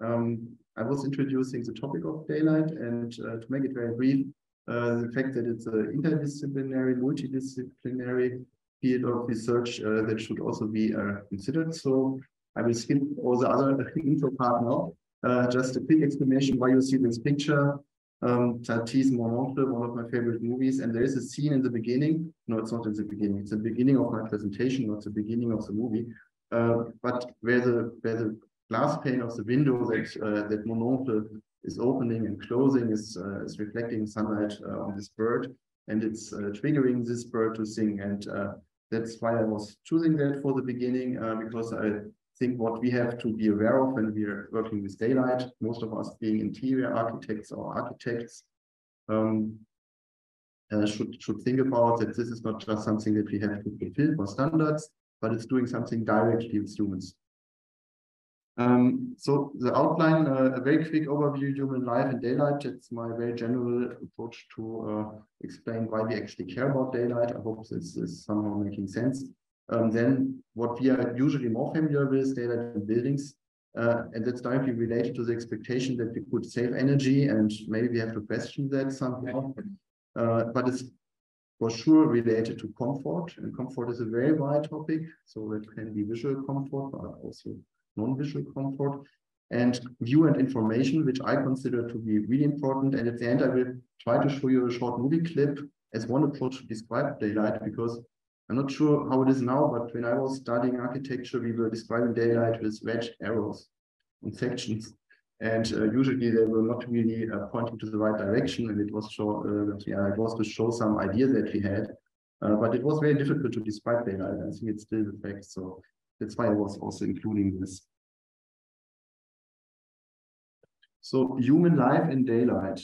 I was introducing the topic of daylight, and to make it very brief, the fact that it's an interdisciplinary, multidisciplinary field of research that should also be considered. So I will skip all the other intro part now. Just a quick explanation why you see this picture. Tati's Mon Oncle, one of my favorite movies, and there is a scene in the beginning. No, it's not in the beginning. It's the beginning of my presentation, not the beginning of the movie. But where the glass pane of the window that Mon Oncle is opening and closing is reflecting sunlight on this bird, and it's triggering this bird to sing. And that's why I was choosing that for the beginning, because I think what we have to be aware of when we are working with daylight, most of us being interior architects or architects, should think about that this is not just something that we have to fulfill for standards, but it's doing something directly with humans. So the outline, a very quick overview, human life in daylight. It's my very general approach to explain why we actually care about daylight. I hope this is somehow making sense. Then what we are usually more familiar with is daylight in buildings. And that's directly related to the expectation that we could save energy, and maybe we have to question that somehow. But it's for sure related to comfort, and comfort is a very wide topic. So it can be visual comfort, but also non-visual comfort, and view and information, which I consider to be really important. And at the end, I will try to show you a short movie clip as one approach to describe daylight, because I'm not sure how it is now, but when I was studying architecture, we were describing daylight with red arrows and sections. And usually they were not really pointing to the right direction, and it was it was to show some ideas that we had, but it was very difficult to describe daylight. I think it's still the fact, so that's why I was also including this. So human life in daylight,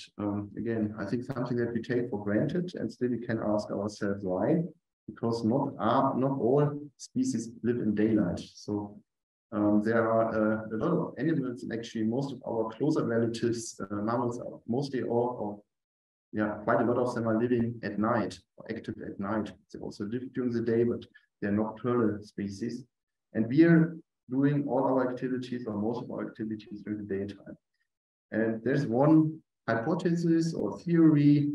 again, I think something that we take for granted, and still we can ask ourselves why, because not all species live in daylight. So there are a lot of animals, and actually most of our closer relatives, mammals, mostly quite a lot of them are living at night, or active at night. They also live during the day, but they're nocturnal species. And we are doing all our activities, or most of our activities, during the daytime. And there's one hypothesis or theory,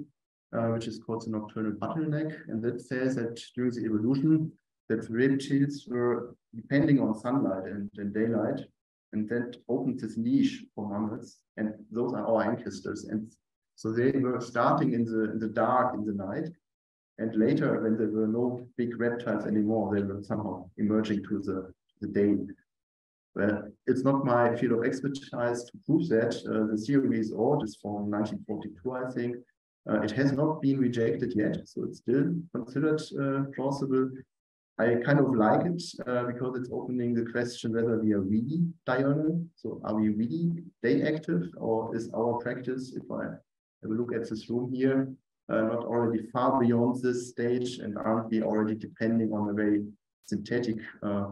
which is called the nocturnal bottleneck, and that says that during the evolution, that reptiles were depending on sunlight and daylight, and that opens this niche for mammals, and those are our ancestors. And so they were starting in the dark, in the night, and later, when there were no big reptiles anymore, they were somehow emerging to the day. Well, it's not my field of expertise to prove that. The theory is old, it's from 1942, I think. It has not been rejected yet, so it's still considered plausible. I kind of like it because it's opening the question whether we are really diurnal. So are we really day active, or is our practice, if I have a look at this room here, not already far beyond this stage, and aren't we already depending on a very synthetic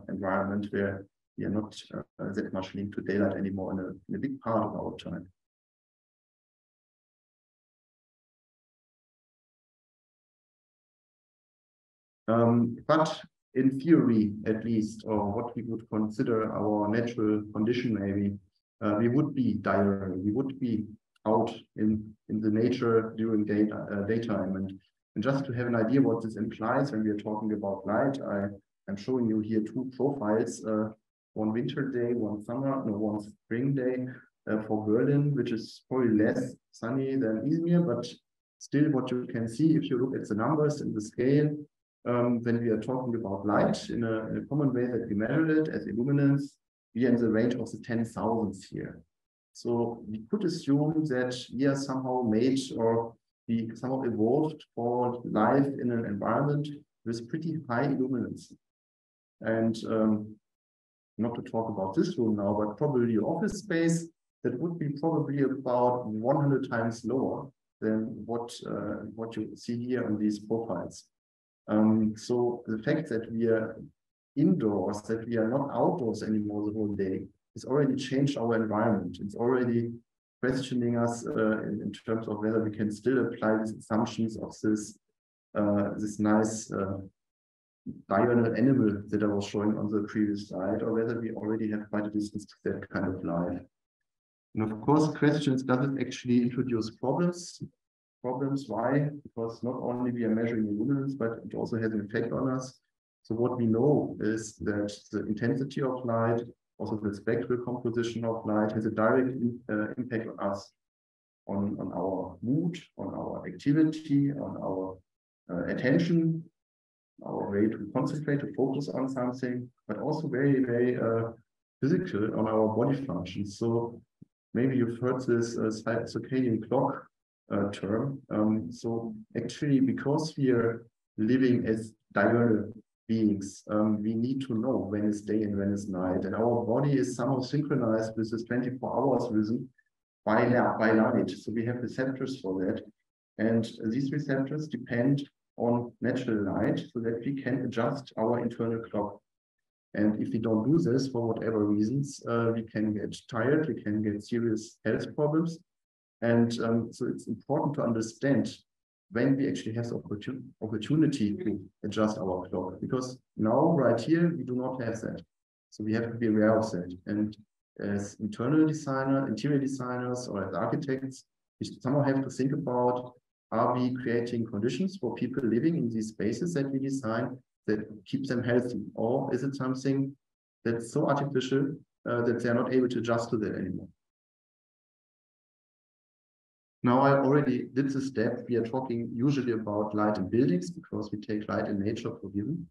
environment where we are not that much linked to daylight anymore in a big part of our time. But in theory, at least, or what we would consider our natural condition, maybe, we would be diurnal. We would be out in the nature during daytime. And just to have an idea what this implies when we are talking about light, I'm showing you here two profiles, one winter day, one spring day for Berlin, which is probably less sunny than Izmir, but still what you can see if you look at the numbers and the scale, when we are talking about light in a common way that we measure it as illuminance, we are in the range of the 10,000s here. So we could assume that we are somehow made, or we somehow evolved for life in an environment with pretty high illuminance. And not to talk about this room now, but probably office space, that would be probably about 100 times lower than what you see here on these profiles. So the fact that we are indoors, that we are not outdoors anymore the whole day, has already changed our environment. It's already questioning us in terms of whether we can still apply these assumptions of this nice diurnal animal that I was showing on the previous slide, or whether we already have quite a distance to that kind of life. And of course, questions, does it actually introduce problems? Problems, why? Because not only we are measuring the lumens, but it also has an effect on us. So what we know is that the intensity of light, also the spectral composition of light, has a direct impact on us, on our mood, on our activity, on our attention, our way to concentrate, to focus on something, but also very, very physical on our body functions. So maybe you've heard this circadian clock term. So actually, because we are living as diurnal beings, we need to know when is day and when is night. And our body is somehow synchronized with this 24 hours rhythm by light. So we have receptors for that. And these receptors depend on natural light so that we can adjust our internal clock. And if we don't do this for whatever reasons, we can get tired, we can get serious health problems. And so it's important to understand when we actually have the opportunity to adjust our clock. Because now, right here, we do not have that. So we have to be aware of that. And as interior designers, or as architects, we somehow have to think about, are we creating conditions for people living in these spaces that we design that keep them healthy? Or is it something that's so artificial that they're not able to adjust to that anymore? Now, I already did this step. We are talking usually about light in buildings because we take light in nature for given.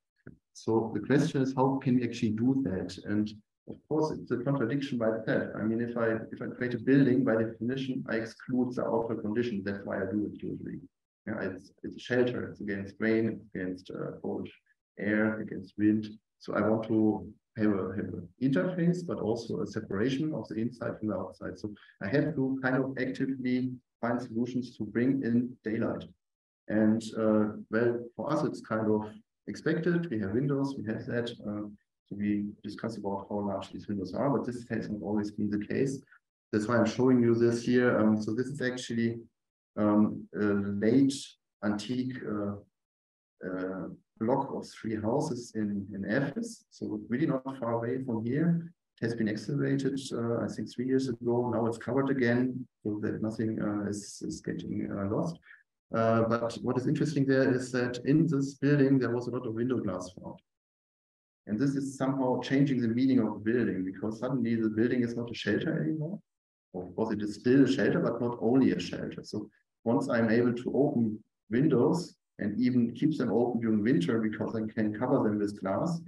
So the question is, how can we actually do that? And of course, it's a contradiction by itself. I mean, if I create a building, by definition, I exclude the outer conditions. That's why I do it usually. Yeah, it's a shelter. It's against rain, it's against cold air, against wind. So I want to have an interface, but also a separation of the inside from the outside. So I have to kind of actively find solutions to bring in daylight. And well, for us, it's kind of expected. We have windows, we have that. So we discuss about how large these windows are, but this has not always been the case. That's why I'm showing you this here. So this is actually a late antique block of 3 houses in Athens. So really not far away from here. It has been excavated, I think 3 years ago. Now it's covered again, so that nothing is getting lost. But what is interesting there is that in this building, there was a lot of window glass found. And this is somehow changing the meaning of the building, because suddenly the building is not a shelter anymore. Of course, it is still a shelter, but not only a shelter. So once I'm able to open windows and even keep them open during winter because I can cover them with glass,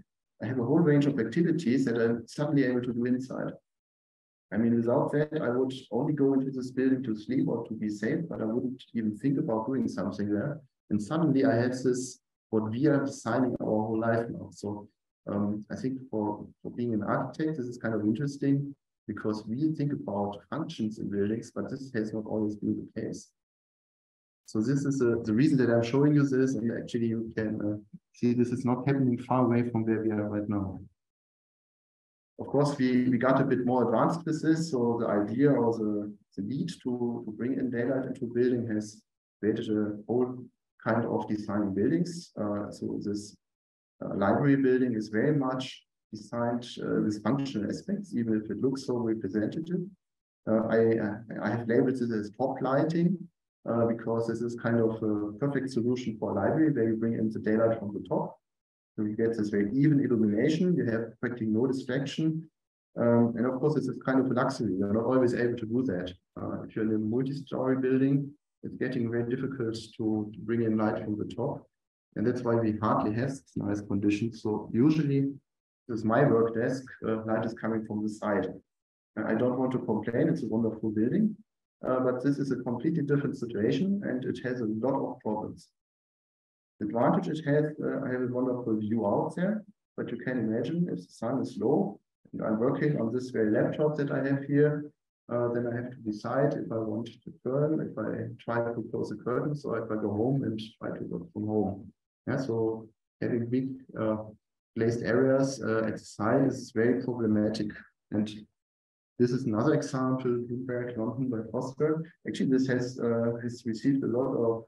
I have a whole range of activities that I'm suddenly able to do inside. I mean, without that, I would only go into this building to sleep or to be safe, but I wouldn't even think about doing something there. And suddenly I have this, what we are designing our whole life now. So I think for being an architect, this is kind of interesting because we think about functions in buildings, but this has not always been the case. So this is the reason that I'm showing you this, and actually you can see this is not happening far away from where we are right now. Of course, we got a bit more advanced with this, so the idea or the need to bring in daylight into a building has created a whole kind of designing buildings. So this library building is very much designed with functional aspects, even if it looks so representative. I have labeled this as top lighting because this is kind of a perfect solution for a library where you bring in the daylight from the top. So you get this very even illumination, you have practically no distraction. And of course, this is kind of a luxury. You're not always able to do that. If you're in a multi-story building, it's getting very difficult to bring in light from the top. And that's why we hardly have these nice conditions. So usually, this is my work desk, light is coming from the side. I don't want to complain, it's a wonderful building, but this is a completely different situation and it has a lot of problems. The advantage it has, I have a wonderful view out there, but you can imagine if the sun is low and I'm working on this very laptop that I have here, then I have to decide if I want to turn, if I try to close the curtains, or if I go home and try to work from home. Yeah, so having big placed areas at the side is very problematic. And this is another example, Bloomberg, London by Foster. Actually, this has received a lot of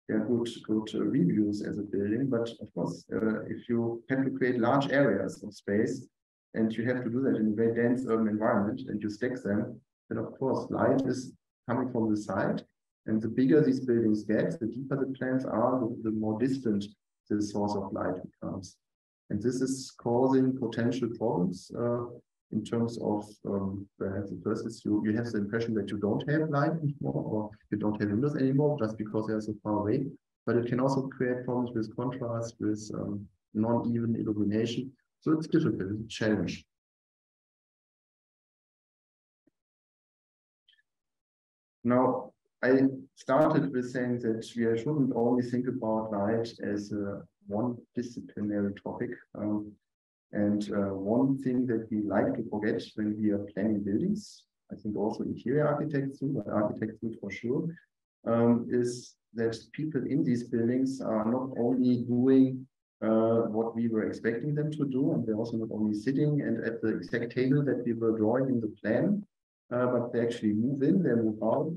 good reviews as a building. But of course, if you have to create large areas of space, and you have to do that in a very dense urban environment, and you stack them, then of course light is coming from the side. And the bigger these buildings get, the deeper the plants are, the more distant the source of light becomes. And this is causing potential problems in terms of, the first is you have the impression that you don't have light anymore, or you don't have windows anymore just because they are so far away. But it can also create problems with contrast, with non-even illumination. So it's difficult, it's a challenge. Now, I started with saying that we shouldn't only think about light as a one disciplinary topic. One thing that we like to forget when we are planning buildings, I think also interior architects too, but architects too for sure, is that people in these buildings are not only doing what we were expecting them to do, and they're also not only sitting and at the exact table that we were drawing in the plan, but they actually move in, they move out,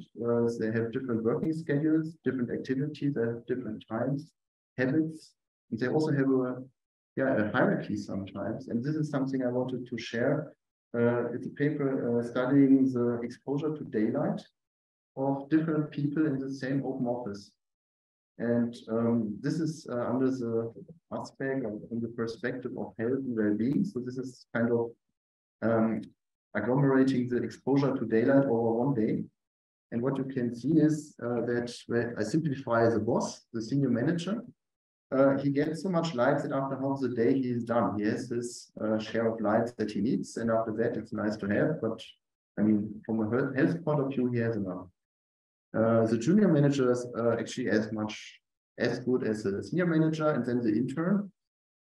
they have different working schedules, different activities, they have different times, habits, and they also have a hierarchy sometimes. And this is something I wanted to share. It's a paper studying the exposure to daylight of different people in the same open office. And this is under the aspect of, in the perspective of health and well-being. So this is kind of agglomerating the exposure to daylight over one day. And what you can see is that when I simplify the boss, the senior manager, he gets so much light that after half the day he is done. He has this share of light that he needs, and after that it's nice to have, but I mean, from a health point of view, he has enough. The junior manager is actually as good as the senior manager, and then the intern.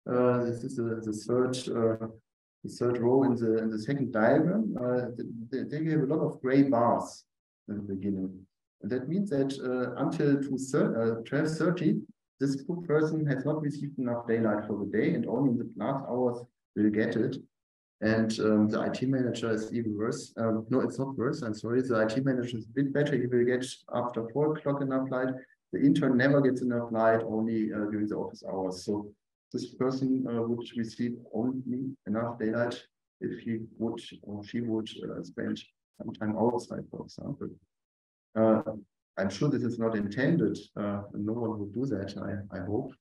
This is the third row in the second diagram. They have a lot of gray bars in the beginning, and that means that until 12:30, this person has not received enough daylight for the day, and only in the last hours will get it. And the IT manager is even worse. No, it's not worse. I'm sorry. The IT manager is a bit better. He will get after 4 o'clock enough light. The intern never gets enough light, only during the office hours. So this person would receive only enough daylight if he would or she would spend some time outside, for example. I'm sure this is not intended. No one would do that, I hope.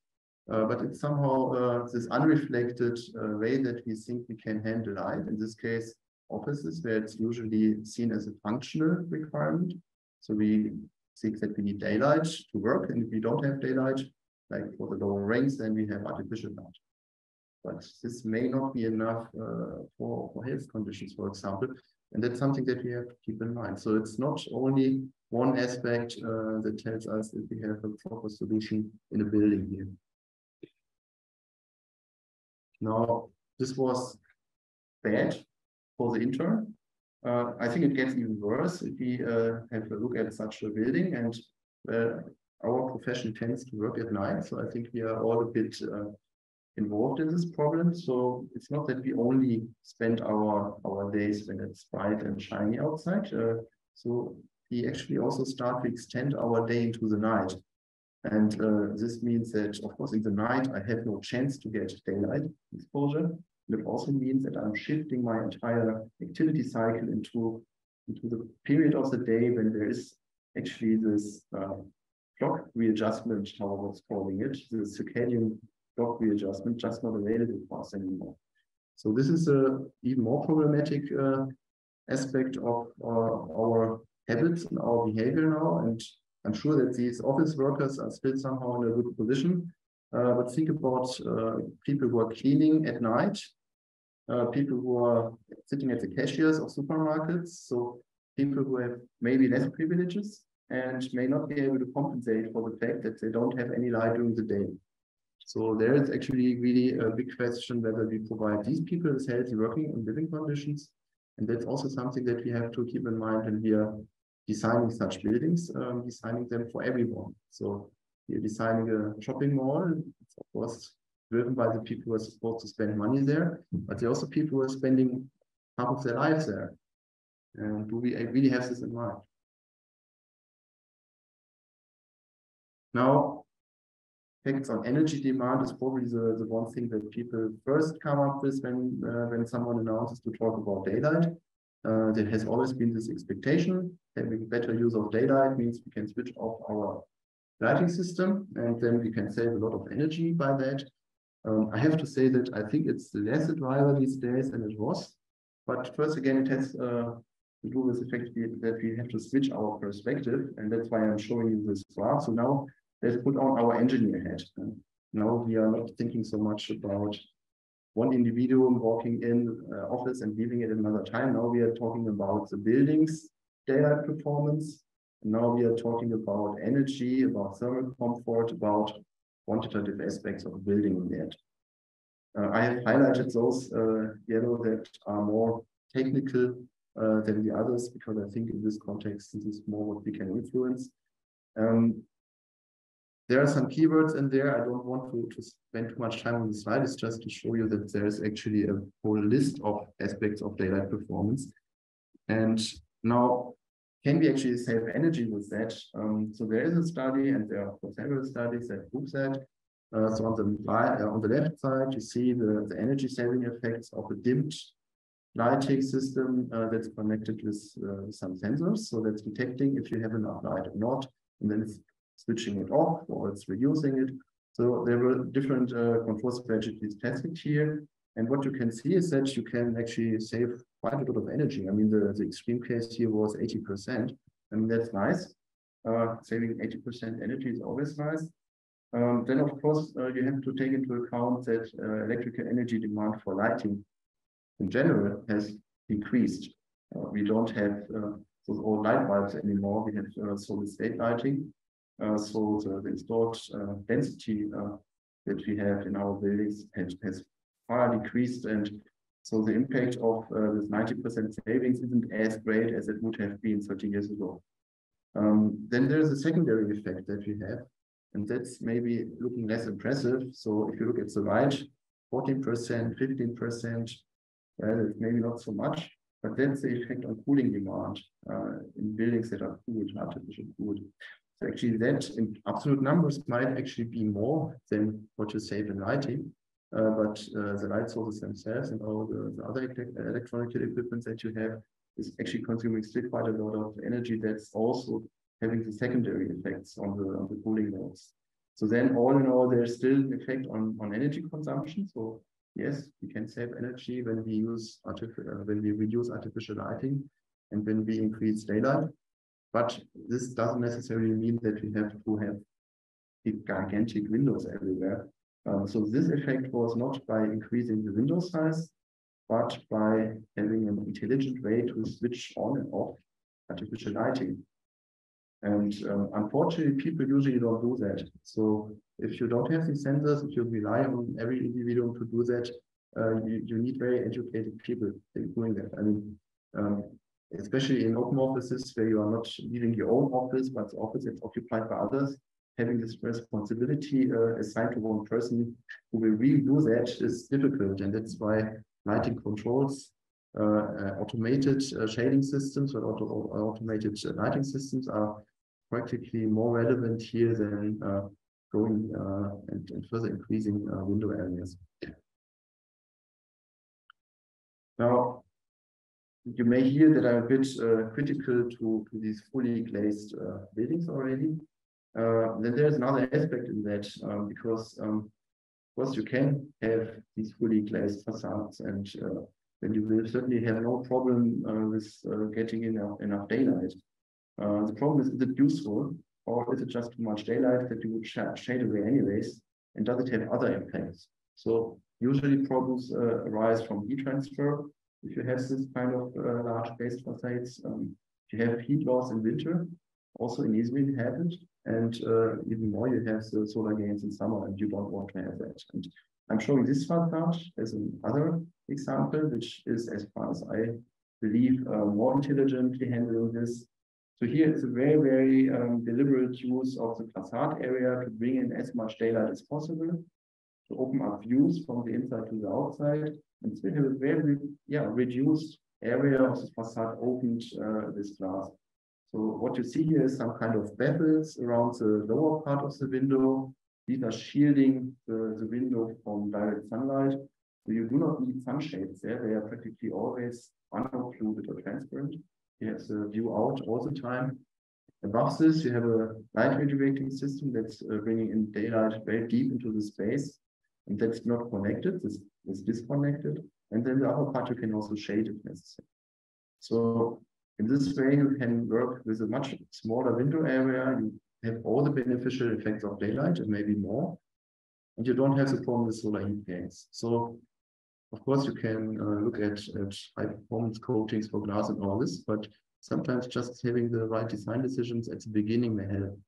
But it's somehow this unreflected way that we think we can handle light. In this case, offices, where it's usually seen as a functional requirement. So we think that we need daylight to work, and if we don't have daylight, like for the lower ranks, then we have artificial light. But this may not be enough for health conditions, for example, and that's something that we have to keep in mind. So it's not only one aspect that tells us that we have a proper solution in a building here. Now, this was bad for the intern. I think it gets even worse if we have a look at such a building, and our profession tends to work at night. So I think we are all a bit involved in this problem. So it's not that we only spend our days when it's bright and shiny outside. So we actually also start to extend our day into the night. And this means that, of course, in the night, I have no chance to get daylight exposure. And it also means that I'm shifting my entire activity cycle into the period of the day when there is actually this clock readjustment, how I was calling it, the circadian clock readjustment, just not available for us anymore. So this is a even more problematic aspect of our habits and our behavior now. And I'm sure that these office workers are still somehow in a good position. But think about people who are cleaning at night, people who are sitting at the cashiers of supermarkets, so people who have maybe less privileges and may not be able to compensate for the fact that they don't have any light during the day. So there is actually really a big question whether we provide these people with healthy working and living conditions. And that's also something that we have to keep in mind when we are designing such buildings, designing them for everyone. So we're designing a shopping mall. It's of course driven by the people who are supposed to spend money there, but there are also people who are spending half of their lives there. And do we really have this in mind? Now, effects on energy demand is probably the one thing that people first come up with when someone announces to talk about daylight. There has always been this expectation. Having better use of daylight means we can switch off our lighting system, and then we can save a lot of energy by that. I have to say that I think it's less a driver these days than it was. But first, again, it has to do with the fact that we have to switch our perspective, and that's why I'm showing you this graph. So now let's put on our engineer hat. Now we are not thinking so much about one individual walking in office and leaving it another time. Now we are talking about the building's daylight performance. And now we are talking about energy, about thermal comfort, about quantitative aspects of the building in that. I have highlighted those yellow that are more technical than the others, because I think in this context, this is more what we can influence. There are some keywords in there. I don't want to spend too much time on the slide. It's just to show you that there's actually a whole list of aspects of daylight performance. And now, can we actually save energy with that? So there is a study, and there are several studies that prove that. So on the left side, you see the energy saving effects of a dimmed lighting system that's connected with some sensors. So that's detecting if you have enough light or not, and then it's switching it off or it's reducing it. So there were different control strategies tested here. And what you can see is that you can actually save quite a lot of energy. I mean, the extreme case here was 80%. I mean, that's nice. Saving 80% energy is always nice. Then, of course, you have to take into account that electrical energy demand for lighting in general has decreased. We don't have those old light bulbs anymore. We have solid state lighting. So the installed density that we have in our buildings has far decreased, and so the impact of this 90% savings isn't as great as it would have been 30 years ago. Then there's a secondary effect that we have, and that's maybe looking less impressive. So if you look at the right, 14%, 15%, it's maybe not so much, but that's the effect on cooling demand in buildings that are cooled, artificially cooled. So actually that in absolute numbers might actually be more than what you save in lighting. But the light sources themselves and all the other electronic equipment that you have is actually consuming still quite a lot of energy that's also having the secondary effects on the cooling loads. So then all in all, there's still an effect on energy consumption. So yes, we can save energy when we reduce artificial lighting and when we increase daylight. But this doesn't necessarily mean that we have to have big, gigantic windows everywhere. So this effect was not by increasing the window size, but by having an intelligent way to switch on and off artificial lighting. And unfortunately, people usually don't do that. So if you don't have these sensors, if you rely on every individual to do that, you need very educated people doing that. I mean, especially in open offices where you are not leaving your own office, but the office is occupied by others, having this responsibility assigned to one person who will really do that is difficult. And that's why lighting controls, automated shading systems or automated lighting systems are practically more relevant here than going and further increasing window areas. Now, you may hear that I'm a bit critical to these fully glazed buildings already. Then there's another aspect in that, because of course you can have these fully glazed facades, and then you will certainly have no problem with getting enough daylight. The problem is it useful, or is it just too much daylight that you would shade away anyways, and does it have other impacts? So usually problems arise from heat transfer. If you have this kind of large glazed facades, you have heat loss in winter, also in Izmir it happened, and even more you have the solar gains in summer, and you don't want to have that. And I'm showing this facade as another example, which is, as far as I believe, more intelligently handling this. So here it's a very, very deliberate use of the facade area to bring in as much daylight as possible, to open up views from the inside to the outside, and still have a very reduced area of the facade opened with glass. So what you see here is some kind of baffles around the lower part of the window, These are shielding the window from direct sunlight. So you do not need sunshades there. They are practically always unoccluded or transparent. You have the view out all the time. Above this, you have a light radiating system that's bringing in daylight very deep into the space. And that's not connected, this is disconnected. And then the upper part, you can also shade if necessary. So in this way, you can work with a much smaller window area. You have all the beneficial effects of daylight and maybe more. And you don't have the problem with solar heat gains. So of course, you can look at high performance coatings for glass and all this, but sometimes just having the right design decisions at the beginning may help.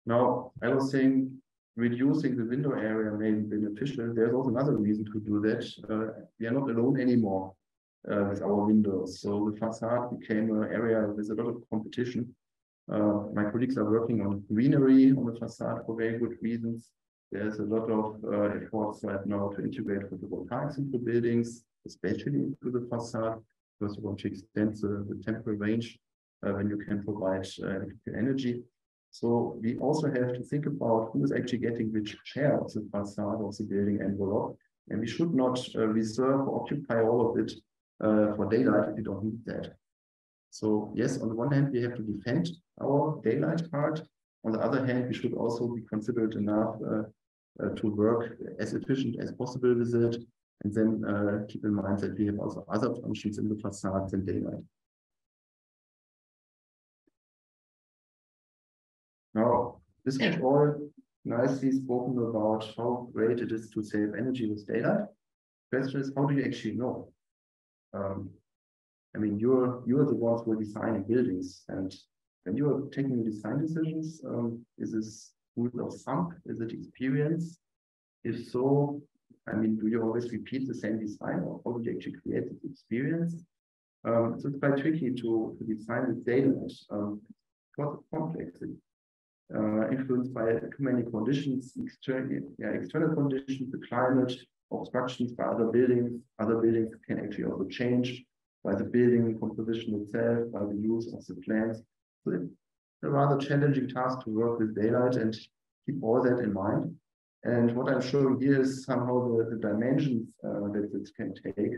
Now, I was saying reducing the window area may be beneficial. There's also another reason to do that. We are not alone anymore with our windows. So the facade became an area with a lot of competition. My colleagues are working on greenery on the facade for very good reasons. There's a lot of efforts right now to integrate photovoltaics into buildings, especially into the facade, because you want to extend the temporal range when you can provide electrical energy. So we also have to think about who is actually getting which share of the facade of the building envelope. And we should not reserve or occupy all of it for daylight if you don't need that. So yes, on the one hand, we have to defend our daylight part. On the other hand, we should also be considerate enough to work as efficient as possible with it. And then keep in mind that we have also other functions in the facade than daylight. Now, this is all nicely spoken about how great it is to save energy with daylight. The question is, how do you actually know? I mean, you're the ones who are designing buildings, and when you are taking design decisions, is this rule of thumb? Is it experience? If so, I mean, do you always repeat the same design, or how do you actually create this experience? So it's quite tricky to design with daylight. Quite complex. Influenced by too many conditions, external conditions, the climate, obstructions by other buildings. Other buildings can actually also change by the building composition itself, by the use of the plans. So it's a rather challenging task to work with daylight and keep all that in mind. And what I'm showing here is somehow the dimensions that it can take.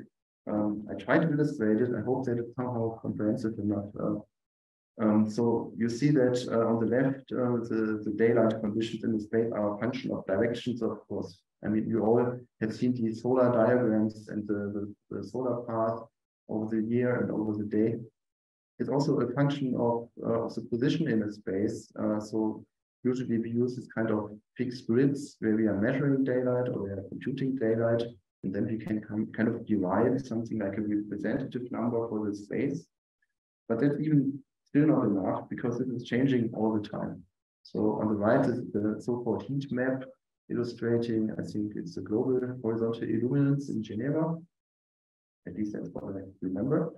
I try to illustrate it. I hope that it's somehow comprehensive enough. So you see that on the left, the daylight conditions in the space are a function of directions, of course. I mean, you all have seen these solar diagrams and the solar path over the year and over the day. It's also a function of the position in the space. So usually we use this kind of fixed grids where we are measuring daylight or we are computing daylight, and then we can kind of derive something like a representative number for the space. But that's even still not enough because it is changing all the time. So on the right is the so-called heat map illustrating, I think it's the global horizontal illuminance in Geneva. At least that's what I remember.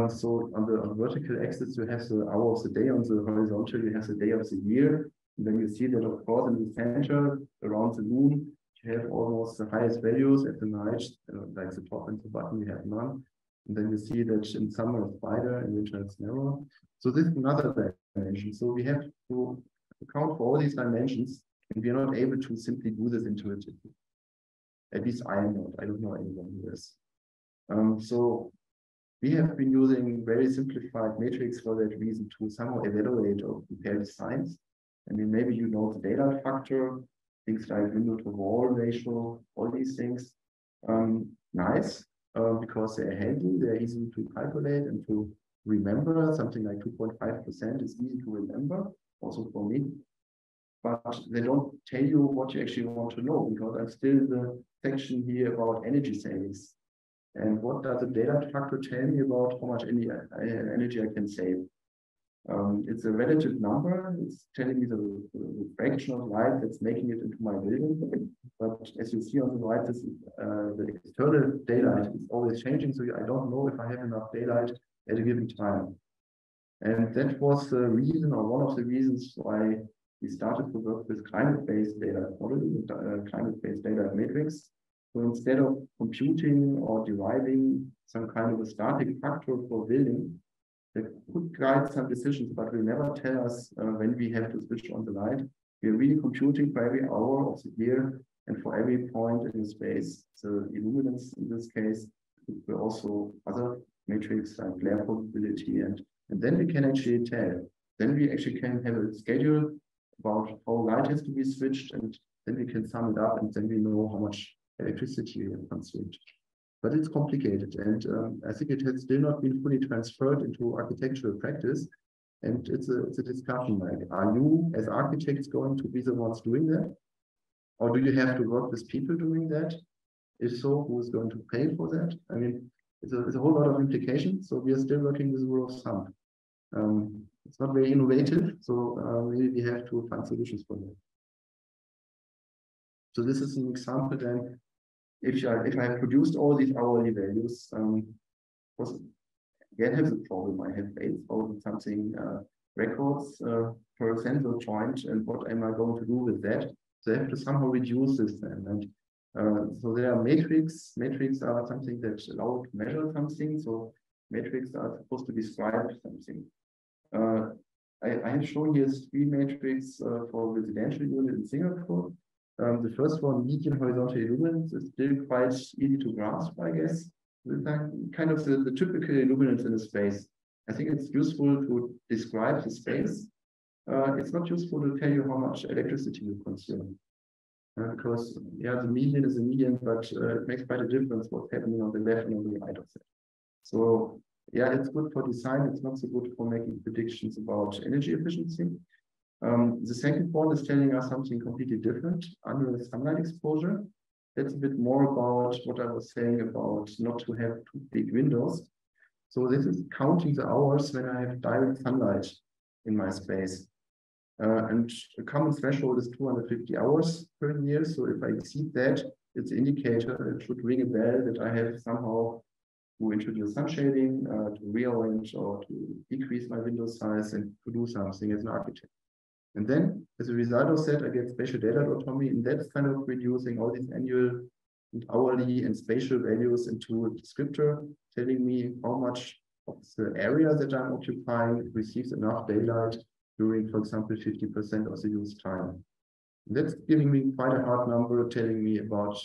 So on the vertical axis, you have the hour of the day. On the horizontal, you have the day of the year. And then you see that, of course, in the center, around the moon, you have almost the highest values. At the night, like the top and the bottom, you have none. And then you see that in summer it's wider, in winter it's narrower. So this is another dimension. So we have to account for all these dimensions, and we are not able to simply do this intuitively. At least I am not. I don't know anyone who is. So we have been using very simplified metrics for that reason to somehow evaluate or compare designs. I mean, maybe you know the daylight factor, things like window to wall ratio, all these things. Nice, because they're handy, they're easy to calculate and to remember. Something like 2.5% is easy to remember, also for me. But they don't tell you what you actually want to know, because I'm still in the section here about energy savings. And what does the daylight factor tell me about how much energy I can save? It's a relative number. It's telling me the fraction of light that's making it into my building. But as you see on the right, the external daylight is always changing. So I don't know if I have enough daylight at a given time. And that was the reason, or one of the reasons, why we started to work with climate-based daylight modeling, climate-based daylight matrix. So instead of computing or deriving some kind of a static factor for building, that could guide some decisions, but will never tell us when we have to switch on the light. We are really computing for every hour of the year and for every point in the space. So illuminance in this case, but also other metrics like glare probability, and then we can actually tell. Then we actually can have a schedule about how light has to be switched, and then we can sum it up, and then we know how much electricity we have consumed. But it's complicated, and I think it has still not been fully transferred into architectural practice. And it's a discussion like, are you as architects going to be the ones doing that? Or do you have to work with people doing that? If so, who is going to pay for that? I mean, it's a whole lot of implications. So we are still working with the rule of thumb. It's not very innovative, so maybe we have to find solutions for that. So this is an example then. If I have produced all these hourly values, again have the problem. I have 8,000 something records per sensor joint, and what am I going to do with that? So I have to somehow reduce this then. And so there are metrics. Metrics are something that allow to measure something. So metrics are supposed to describe something. I have shown here 3 metrics for residential unit in Singapore. The first one, median horizontal illuminance, is still quite easy to grasp, I guess. It's kind of the typical illuminance in a space. I think it's useful to describe the space. It's not useful to tell you how much electricity you consume. Because, yeah, the median is a median, but it makes quite a difference what's happening on the left and on the right of it. So, yeah, it's good for design. It's not so good for making predictions about energy efficiency. The second one is telling us something completely different, under sunlight exposure. That's a bit more about what I was saying about not to have too big windows. So this is counting the hours when I have direct sunlight in my space. And the common threshold is 250 hours per year. So if I exceed that, it's an indicator. It should ring a bell that I have somehow to introduce sun shading, to rearrange or to decrease my window size and to do something as an architect. And then, as a result of that, I get spatial data autonomy, and that's kind of reducing all these annual and hourly and spatial values into a descriptor, telling me how much of the area that I'm occupying receives enough daylight during, for example, 50% of the used time. And that's giving me quite a hard number, telling me about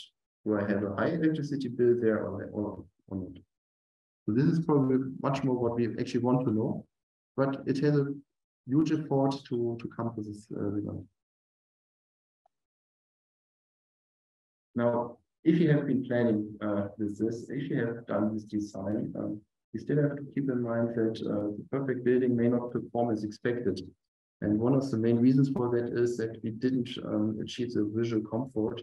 do I have a high electricity bill there or not. So this is probably much more what we actually want to know, but it has a huge effort to come to this result. Now, if you have been planning with this, if you have done this design, you still have to keep in mind that the perfect building may not perform as expected. And one of the main reasons for that is that we didn't achieve the visual comfort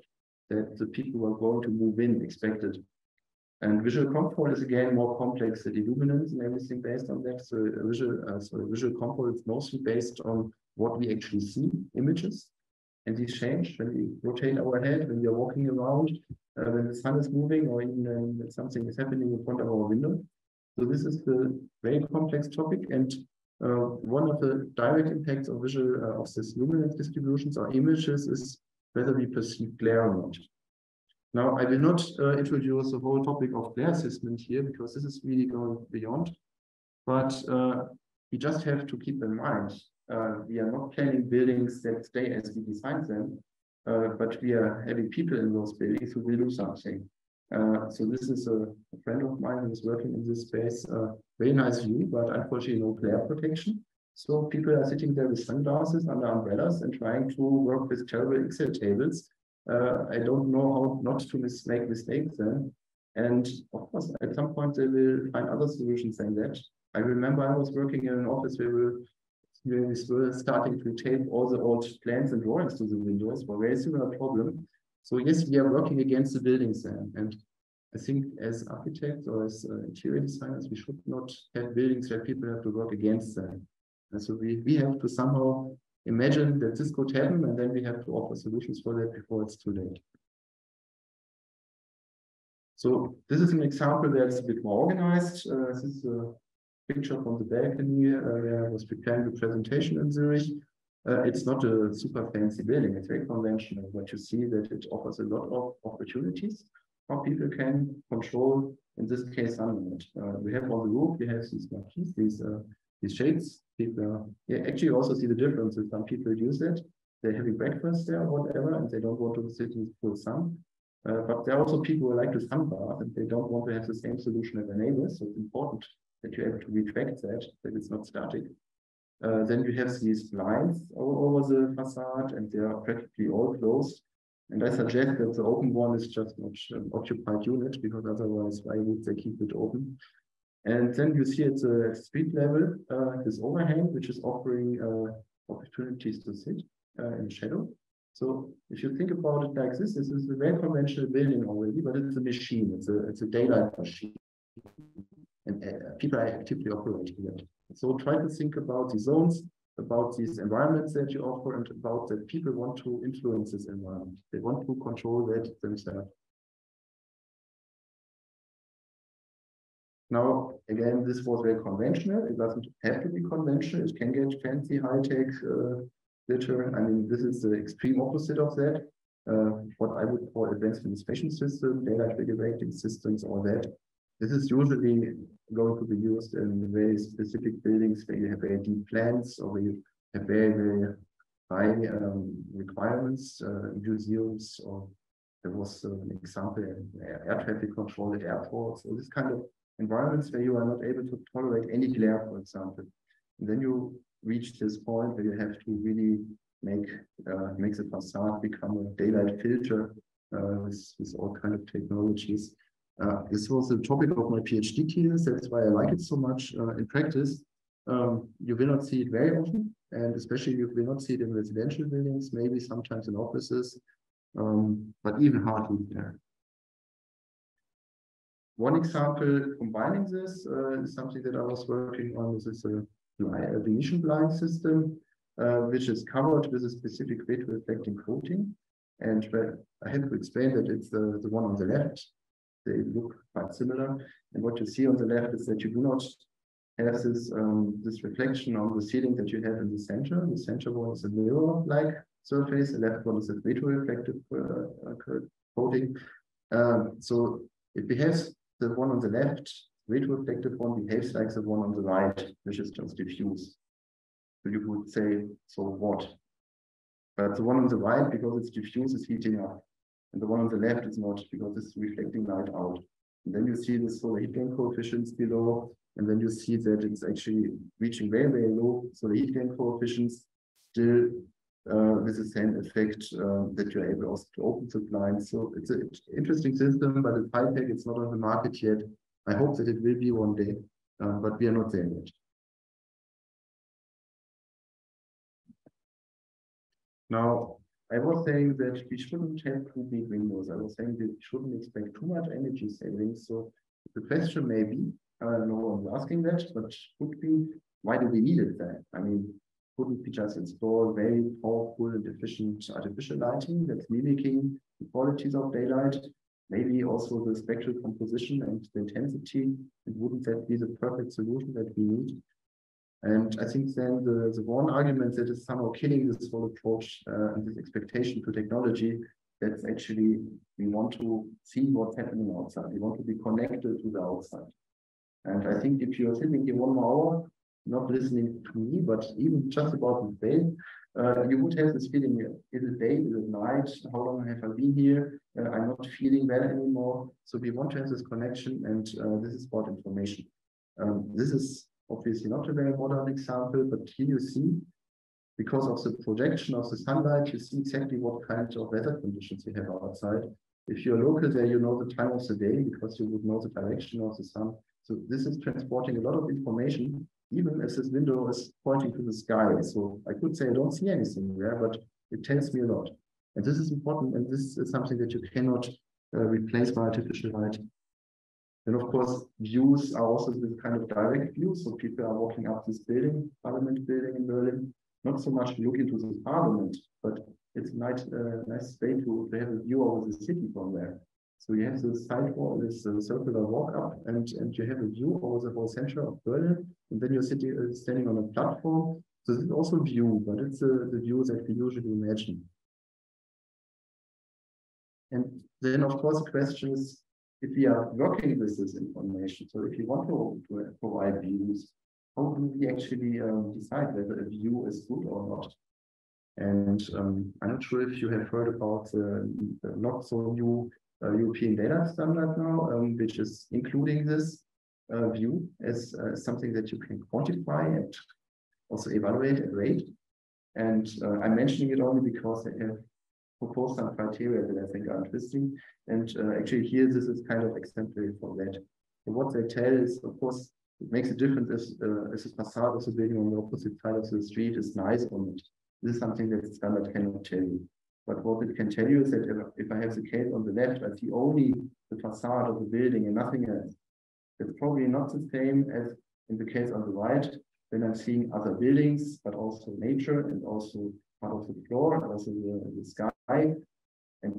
that the people who are going to move in expected. And visual comfort is again more complex than illuminance and everything based on that. So visual comfort is mostly based on what we actually see, images. And these change when we rotate our head, when we are walking around, when the sun is moving, or even when something is happening in front of our window. So this is the very complex topic. And one of the direct impacts of visual of this luminance distributions or images is whether we perceive glare or not. Now, I will not introduce the whole topic of glare assessment here because this is really going beyond. But we just have to keep in mind, we are not planning buildings that stay as we designed them, but we are having people in those buildings who will do something. So this is a friend of mine who is working in this space. Very nice view, but unfortunately no glare protection. So people are sitting there with sunglasses under umbrellas and trying to work with terrible Excel tables. I don't know how not to make mistakes then. And of course, at some point they will find other solutions than that. I remember I was working in an office where we were starting to tape all the old plans and drawings to the windows for a very similar problem. So yes, we are working against the buildings then. And I think as architects or as interior designers, we should not have buildings where people have to work against them. And so we have to somehow imagine that this could happen, and then we have to offer solutions for that before it's too late. So this is an example that's a bit more organized. This is a picture from the balcony where I was preparing the presentation in Zurich. It's not a super fancy building. It's very conventional, but you see that it offers a lot of opportunities. how people can control, in this case, sunlight. We have on the roof, we have these marquees, these shades. People, yeah, actually also see the differences. Some people use it, they're having breakfast there or whatever, and they don't want to sit in the full sun. But there are also people who like to sunbath and they don't want to have the same solution as their neighbors. So it's important that you're able to retract that it's not static. Then you have these blinds all over the facade and they are practically all closed. And I suggest that the open one is just not an occupied unit because otherwise why would they keep it open? And then you see at the street level this overhang, which is offering opportunities to sit in shadow. So if you think about it like this is a very conventional building already, but it's a machine. It's a daylight machine, and people are actively operating it. So try to think about the zones, about these environments that you offer, and about that people want to influence this environment. They want to control that themselves. Now, again, this was very conventional. It doesn't have to be conventional. It can get fancy, high-tech, glitter. I mean, this is the extreme opposite of that. What I would call advanced administration system, daylight regulating systems, all that. This is usually going to be used in very specific buildings where you have very deep plans or where you have very, very high requirements, museums, or there was an example in air traffic control at airports. So this kind of environments where you are not able to tolerate any glare, for example. And then you reach this point where you have to really make the facade become a daylight filter with all kind of technologies. This was the topic of my PhD thesis. That's why I like it so much. In practice, you will not see it very often, and especially you will not see it in residential buildings, maybe sometimes in offices, but even hardly there. One example combining this is something that I was working on. This is a Venetian blind system, which is covered with a specific weight reflecting coating. And I have to explain that it's the one on the left. They look quite similar. And what you see on the left is that you do not have this reflection on the ceiling that you have in the center. The center one is a mirror-like surface. The left one is a retroreflective coating. So it behaves, the one on the left, retroreflective one, behaves like the one on the right, which is just diffuse. So you would say, so what? But the one on the right, because it's diffuse, is heating up. And the one on the left is not, because it's reflecting light out. And then you see the solar heat gain coefficients below, and then you see that it's actually reaching very, very low. So the heat gain coefficients still with the same effect that you're able also to open the blinds. So it's an interesting system, but it's high-tech, it's not on the market yet. I hope that it will be one day, but we are not there yet. Now, I was saying that we shouldn't have too big windows. I was saying that we shouldn't expect too much energy savings. So the question may be, I don't know I'm asking that, but could be, why do we need it then? I mean, couldn't we just install very powerful and efficient artificial lighting that's mimicking the qualities of daylight? Maybe also the spectral composition and the intensity. And wouldn't that be the perfect solution that we need? And I think then the one argument that is somehow killing this whole approach and this expectation to technology, that's actually we want to see what's happening outside. We want to be connected to the outside. And I think if you're sitting here 1 more hour, not listening to me, but even just about the day, you would have this feeling, is it day, is it night, how long have I been here? I'm not feeling well anymore. So we want to have this connection, and this is about information. This is obviously not a very modern example, but here you see, because of the projection of the sunlight, you see exactly what kind of weather conditions you have outside. If you're local there, you know the time of the day because you would know the direction of the sun. So this is transporting a lot of information, even as this window is pointing to the sky. So I could say I don't see anything there, but it tells me a lot. And this is important, and this is something that you cannot replace by artificial light. And of course, views are also this kind of direct view. So people are walking up this building, Parliament building in Berlin, not so much to look into the parliament, but it's a nice way to have a view over the city from there. So you have this sidewalk, this circular walk up, and you have a view over the whole center of Berlin, and then you're standing on a platform. So this is also a view, but it's the view that we usually imagine. And then, of course, the question is, if we are working with this information, so if you want to provide views, how do we actually decide whether a view is good or not? And I'm not sure if you have heard about the not so new European data standard now, which is including this view as something that you can quantify and also evaluate and rate. And I'm mentioning it only because they have proposed some criteria that I think are interesting. And actually here, this is kind of exemplary for that. So what they tell is, of course, it makes a difference if the facade of the building on the opposite side of the street is nice or not. This is something that the standard cannot tell you. But what it can tell you is that if I have the case on the left, I see only the facade of the building and nothing else. It's probably not the same as in the case on the right, when I'm seeing other buildings, but also nature and also part of the floor, and also the sky. And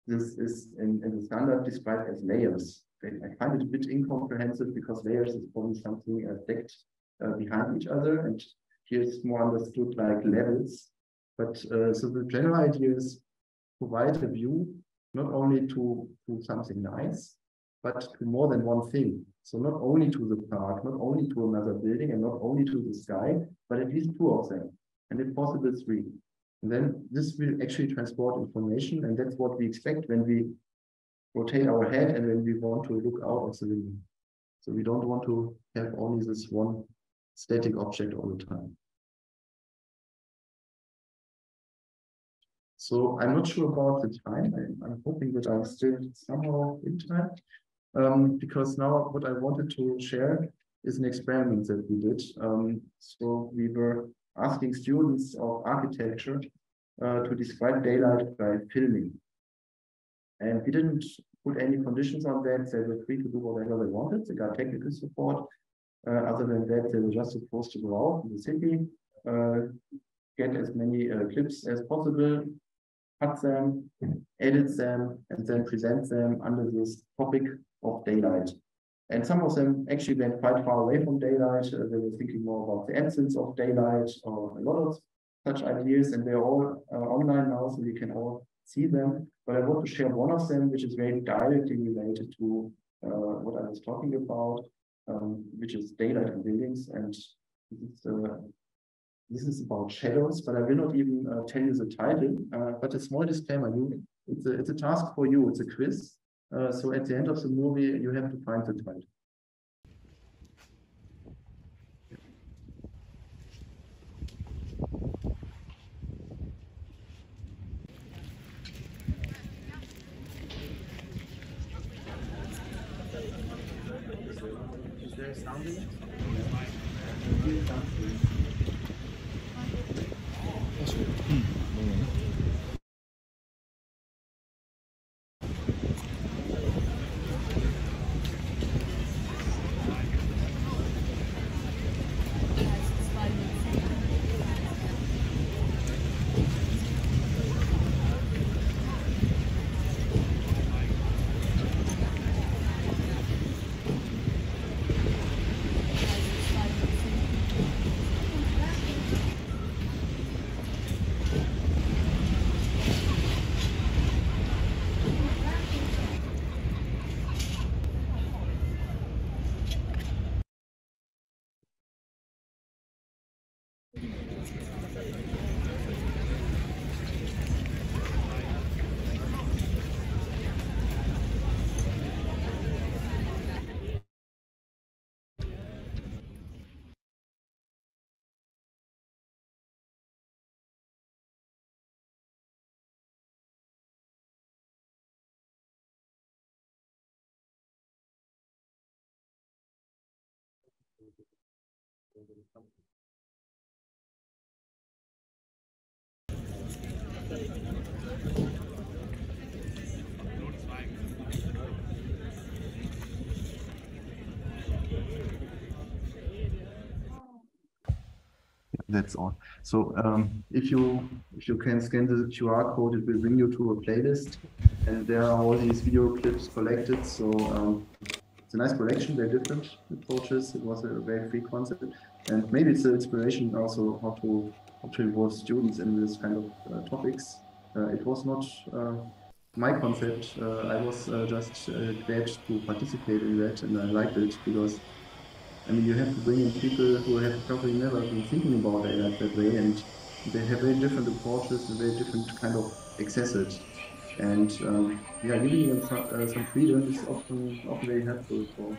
this is in the standard described as layers. I find it a bit incomprehensive because layers is probably something stacked behind each other. And here it's more understood like levels. But so the general idea is provide a view not only to something nice, but to more than one thing. So not only to the park, not only to another building, and not only to the sky, but at least two of them, and if possible, three. And then this will actually transport information, and that's what we expect when we rotate our head and when we want to look out of the window. So we don't want to have only this one static object all the time. So I'm not sure about the time. I'm hoping that I'm still somehow in time. Because now what I wanted to share is an experiment that we did. So we were asking students of architecture to describe daylight by filming. And we didn't put any conditions on that. They were free to do whatever they wanted. They got technical support. Other than that, they were just supposed to go out in the city, get as many clips as possible, cut them, edit them, and then present them under this topic of daylight. And some of them actually went quite far away from daylight. They were thinking more about the absence of daylight or a lot of such ideas, and they're all online now, so you can all see them. But I want to share one of them, which is very directly related to what I was talking about, which is daylight in buildings. And this is about shadows, but I will not even tell you the title. But a small disclaimer: it's a task for you. It's a quiz. So at the end of the movie, you have to find the title. Is there sounding? That's all. So if you can scan the QR code, it will bring you to a playlist, and there are all these video clips collected. So it's a nice collection. They're different approaches. It was a very free concept, and maybe it's an inspiration also how to involve students in this kind of topics. It was not my concept. I was just glad to participate in that, and I liked it because I mean you have to bring in people who have probably never been thinking about AI that way, and they have very different approaches and very different kind of accesses. And yeah, giving them some freedom is often very helpful for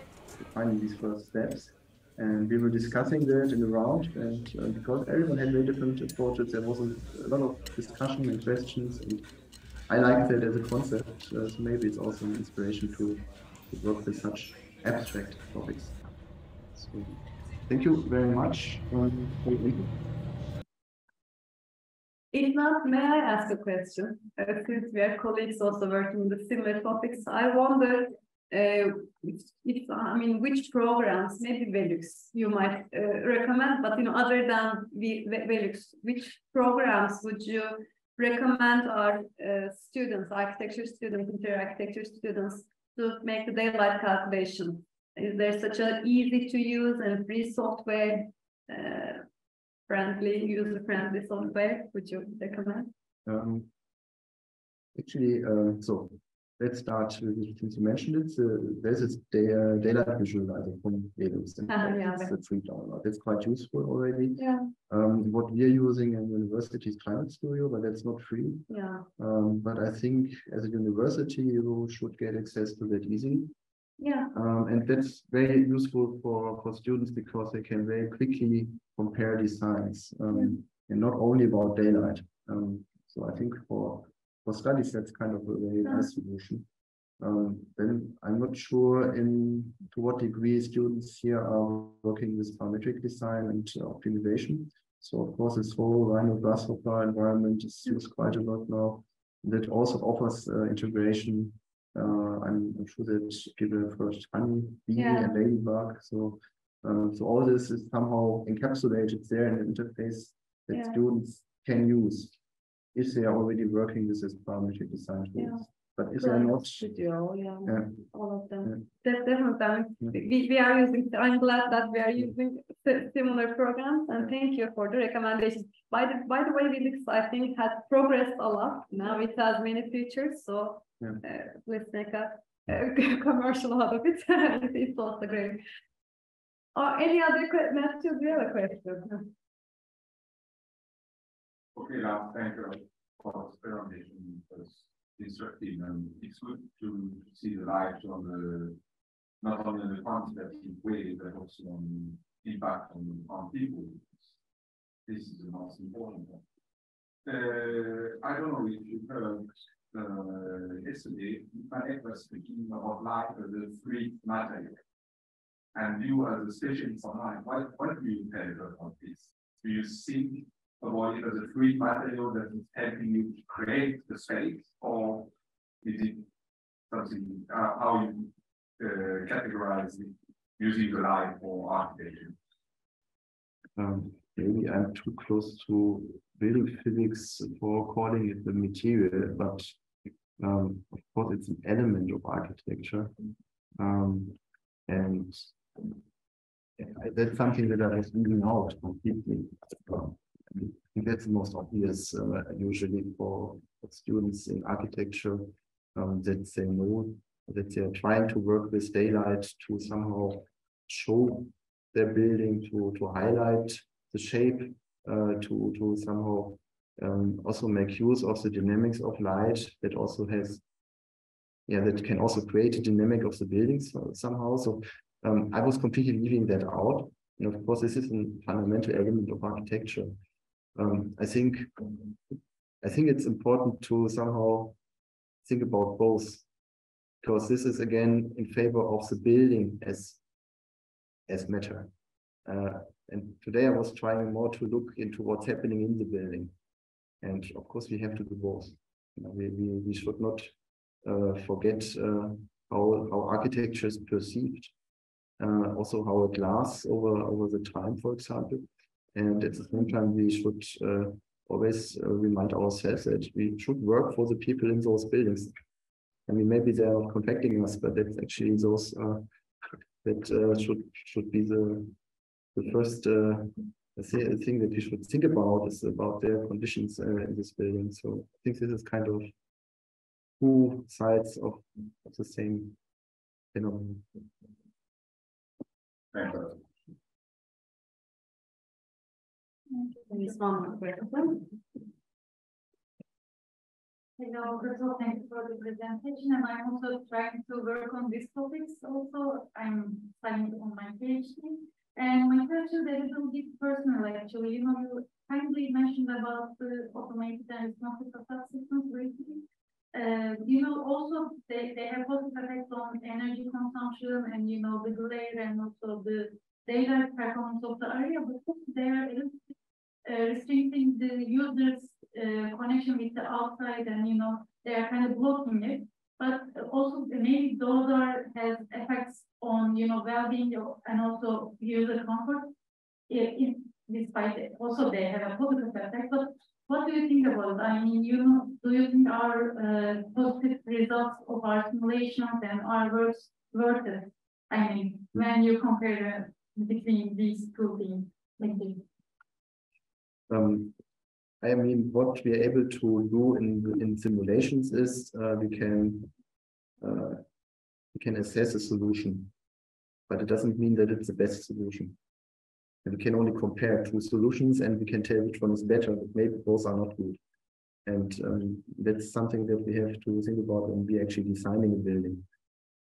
finding these first steps. And we were discussing that in the round, and because everyone had very different approaches, there was a lot of discussion and questions, and I like that as a concept. So maybe it's also an inspiration to work with such abstract topics. So thank you very much for your input. If not, may I ask a question? Since we are colleagues also working on the similar topics, I wonder I mean, which programs, maybe Velux, you might recommend, but other than Velux, which programs would you recommend our students, architecture students, interior architecture students, to make the daylight calculation? Is there such an easy to use and free software? Friendly, user-friendly software, would you recommend? Actually, so let's start with, since you mentioned it, there's this daylight visualizer from Velux, and it's a free download. That's quite useful already. Yeah. What we are using in university is Climate Studio, but that's not free. Yeah. But I think as a university, you should get access to that easily. Yeah. And that's very useful for students because they can very quickly compare designs, and not only about daylight. So I think for studies, that's kind of a very nice solution. Then I'm not sure to what degree students here are working with parametric design and optimization. So of course, this whole Rhino Grasshopper environment is used quite a lot now. That also offers integration. I'm sure that people have heard honey, bee, and ladybug. So all this is somehow encapsulated there in an interface that students can use if they are already working with this parametric design tools. But if they're not, Studio, all of them. Definitely, we are using. I'm glad that we are using similar programs, and thank you for the recommendations. By the way, Velux, I think, has progressed a lot. Now it has many features, so let's make a commercial out of it. It's also great. Any other questions? Matthew, do you have a question? Okay, Lars, thank you for the explanation. Instructive, and it's good to see the light on the not only the quantitative way but also on impact on people. This is the most important one. I don't know if you heard yesterday, Manek was speaking about light as a free material, and you as a specialist online, what do you tell about this? Do you think about it as a free material that is helping you to create the space, or is it something, how you categorize it using the light for architecture? Maybe I'm too close to building physics for calling it the material, but of course it's an element of architecture. And that's something that I was leaving out completely. I think that's the most obvious usually for students in architecture, that they know that they are trying to work with daylight to somehow show their building, to highlight the shape, to somehow also make use of the dynamics of light that also has, that can also create a dynamic of the buildings somehow. So I was completely leaving that out. And of course, this is a fundamental element of architecture. I think it's important to somehow think about both, because this is again in favor of the building as matter. And today I was trying more to look into what's happening in the building, and of course we have to do both. We should not forget how architecture is perceived, also how it lasts over the time, for example. And at the same time, we should always remind ourselves that we should work for the people in those buildings. I mean, maybe they are not contacting us, but that's actually those that should be the first thing that we should think about, is about their conditions in this building. So I think this is kind of two sides of the same phenomenon. Thank you. Hello, first of all, thank you for the presentation, and I'm also trying to work on these topics. Also, I'm studying on my PhD, and my question is a little bit personal, actually. You know, you kindly mentioned about the automated and responsive facade systems recently. You know, also they have positive effects on energy consumption and, you know, the glare and also the daylight performance of the area, but they are restricting the users' connection with the outside, and, you know, they are kind of blocking it. But also maybe those has effects on, you know, well-being and also user comfort. Despite it, also they have a positive effect. But what do you think about it? I mean, you know, do you think our positive results of our simulations and our works worth it? I mean, when you compare between these two things, thank you. I mean, what we are able to do in simulations is we can assess a solution, but it doesn't mean that it's the best solution. And we can only compare two solutions, and we can tell which one is better, but maybe both are not good. And that's something that we have to think about when we actually designing a building.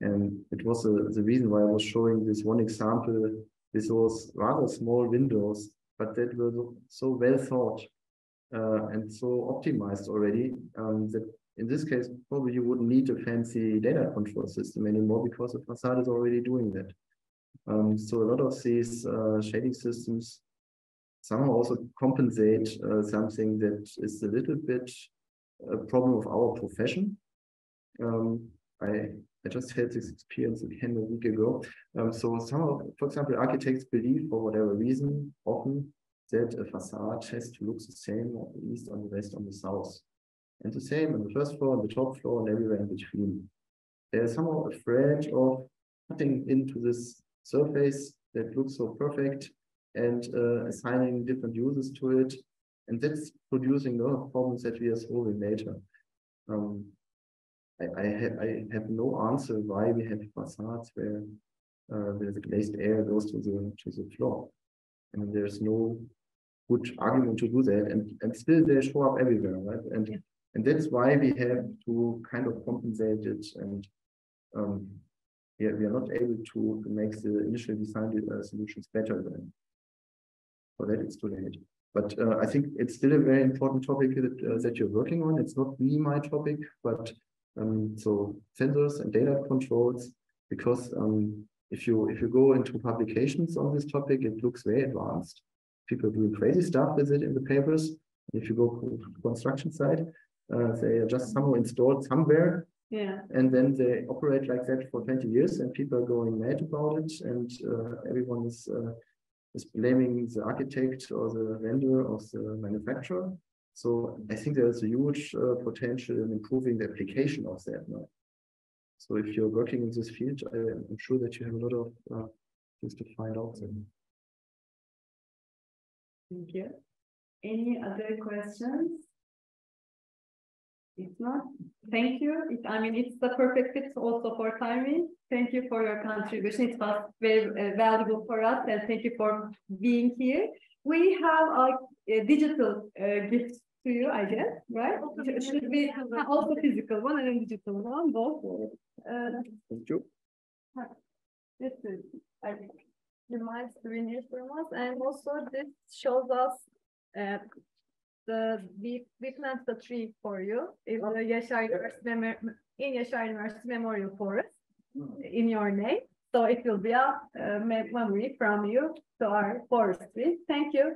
And it was the reason why I was showing this one example. This was rather small windows, but that were so well thought and so optimized already that in this case, probably you wouldn't need a fancy data control system anymore because the facade is already doing that. So a lot of these shading systems somehow also compensate something that is a little bit a problem of our profession. I just had this experience again a week ago. So somehow, for example, architects believe, for whatever reason, often that a facade has to look the same on the east, on the west, on the south. And the same on the first floor, on the top floor, and everywhere in between. They're somehow afraid of cutting into this surface that looks so perfect and assigning different uses to it. And that's producing a lot of problems that we are solving later. I have no answer why we have facades where the glazed air goes to the floor. And there's no good argument to do that, and still they show up everywhere, right? And that's why we have to kind of compensate it, and we are not able to make the initial design solutions better than. For that, it's too late. But I think it's still a very important topic that you're working on. It's not really my topic, but so sensors and data controls, because if you go into publications on this topic, it looks very advanced. People doing crazy stuff with it in the papers. If you go to the construction site, they are just somehow installed somewhere, and then they operate like that for 20 years, and people are going mad about it, and everyone is blaming the architect or the vendor or the manufacturer. So I think there's a huge potential in improving the application of that now. So if you're working in this field, I'm sure that you have a lot of things to find out there. Thank you. Any other questions? If not, thank you. I mean, it's the perfect fit also for timing. Thank you for your contribution. It was very valuable for us, and thank you for being here. We have a digital gift to you, I guess, right? It should be also physical one and a digital one, both. Thank you. This is, I think, reminds souvenirs from us, and also this shows us we plant the tree for you in the Yaşar University Memorial Forest in your name. So it will be a memory from you to our forestry. Thank you.